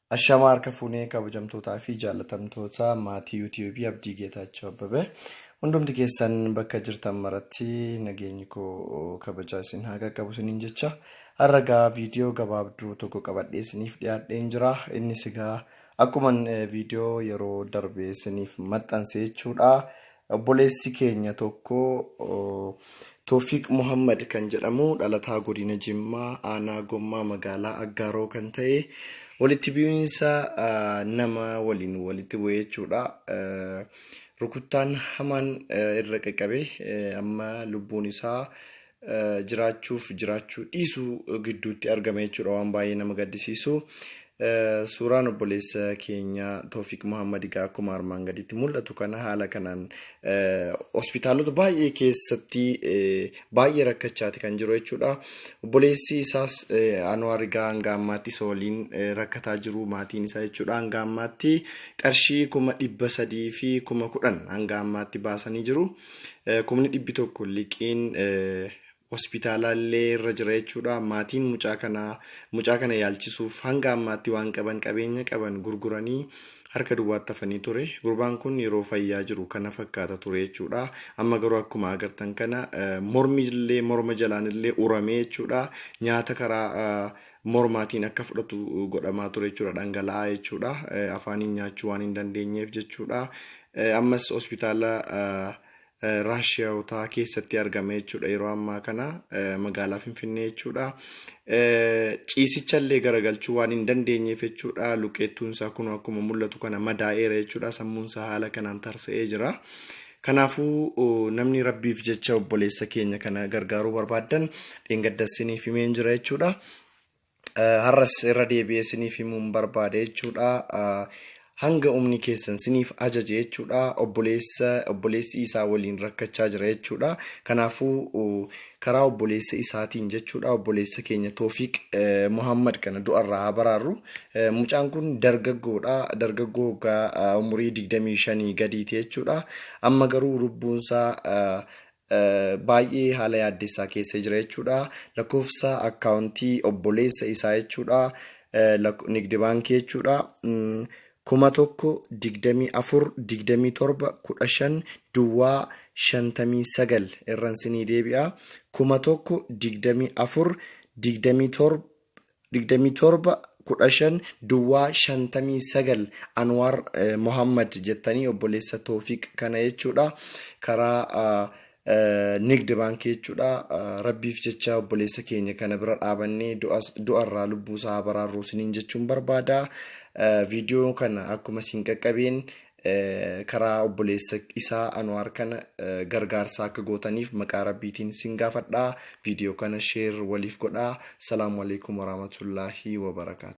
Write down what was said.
Ashamaa harka fuunee kabajamtootaa fi jaalatamtoota maatii YouTube abdii geetaachoo Abbabee hundumti keessan bakka jirtan maratti nageenyi koo kabajaa isin haa qaqqabu isiniin jecha har'a viidiyoo gabaabduu tokko qabadhee isiniif dhiyaadheen jira. Innis egaa akkuma viidiyoo yeroo darbee isiniif maxxanse jechuudha. Obboleessi keenya tokko Toofiq Muhammad kan jedhamu dhalataa godina Jimmaa aanaa Gommaa magaalaa Aggaaroo kan ta'e walitti bu'iinsa nama waliin walitti bu'ee jechuudha. Rukuttaan hamaan irra qaqqabee amma lubbuun isaa jiraachuu dhiisuu gidduutti argame jechuudha. Waan baay'ee nama gaddisiisu. Suuraan obboleessa keenya Toofiq Muhammad akkuma armaan gaditti mul'atu kana haala kanaan hospitaalota baay'ee keessatti baay'ee rakkachaati kan jiru jechuudha. Obboleessi isaas Anwaar hanga ammaatti isa waliin rakkataa jiru maatiin isaa jechuudha. Hanga ammaatti qarshii 300 fi 10,000 hanga ammaatti baasanii jiru. 100 liqiin hospitaalaallee irra jira jechuudha. Maatiin mucaa kana yaalchisuuf hanga ammaatti waan qabeenya qaban gurguranii harka duwwaatti hafanii ture. Gurbaan kun yeroo fayyaa jiru kana fakkaata ture jechuudha. Amma garuu akkuma agartan kana morma jalaanillee uramee jechuudha. Nyaata karaa mormaatiin akka fudhatu godhamaa ture jechuudha. Dhangala'aa jechuudha. Afaaniin nyaachuu waan hin dandeenyeef jechuudha. Ammas hospitaala Raashiyaawotaa keessatti argame jechuudha. Yeroo ammaa kana magaalaa Finfinnee jechuudha. Ciisichallee garagalchuu waan hin dandeenyeef jechuudha. Luqeettuun isaa kun akkuma mul'atu kana madaa'eera jechuudha. Sammuun isaa haala kanaan tarsa'ee jira. Kanaafuu namni Rabbiif jecha obboleessa keenya kana gargaaruu barbaadan dheengadda isiniif himeen jira jechuudha. Har'as irra deebi'ee isiniif himuun barbaade jechuudha. Hanga umni keessan isiniif ajaje jechuudha. Obboleessi isaa waliin rakkachaa jira jechuudha. Kanaafuu karaa obboleessa isaatiin jechuudha. Obboleessa keenya Toofiq Muhammad kana du'arraa haa baraarru. Mucaan kun dargaggoodha. Dargaggoo umurii 25 gadiiti jechuudha. Amma garuu lubbuun isaa baay'ee haala yaaddessaa keessa jira jechuudha. Lakkoofsa akkaawuntii obboleessa isaa jechuudha. Nigdi baankii jechuudha. 1,24,27,15 duwwaa 59 irraan sinii deebi'a. 1,24,27,15 duwwaa 59 Anwaar Muhammad jettanii obboleessa Toofiq kana jechuudha. Karaa nigdi baankii jechuudha. Rabbiif jecha obboleessa keenya kana bira dhaabannee du'arraa lubbuu isaa baraarru isiniin jechuun barbaada. Viidiyoo kana akkuma isin qaqqabeen karaa obboleessa isaa Anwaar kana gargaarsa akka gootaniif maqaa Rabbiitiin isin gaafadha. Viidiyoo kana sheer waliif godhaa. Salaamu alaikum warahmatullahi wabarakatuh.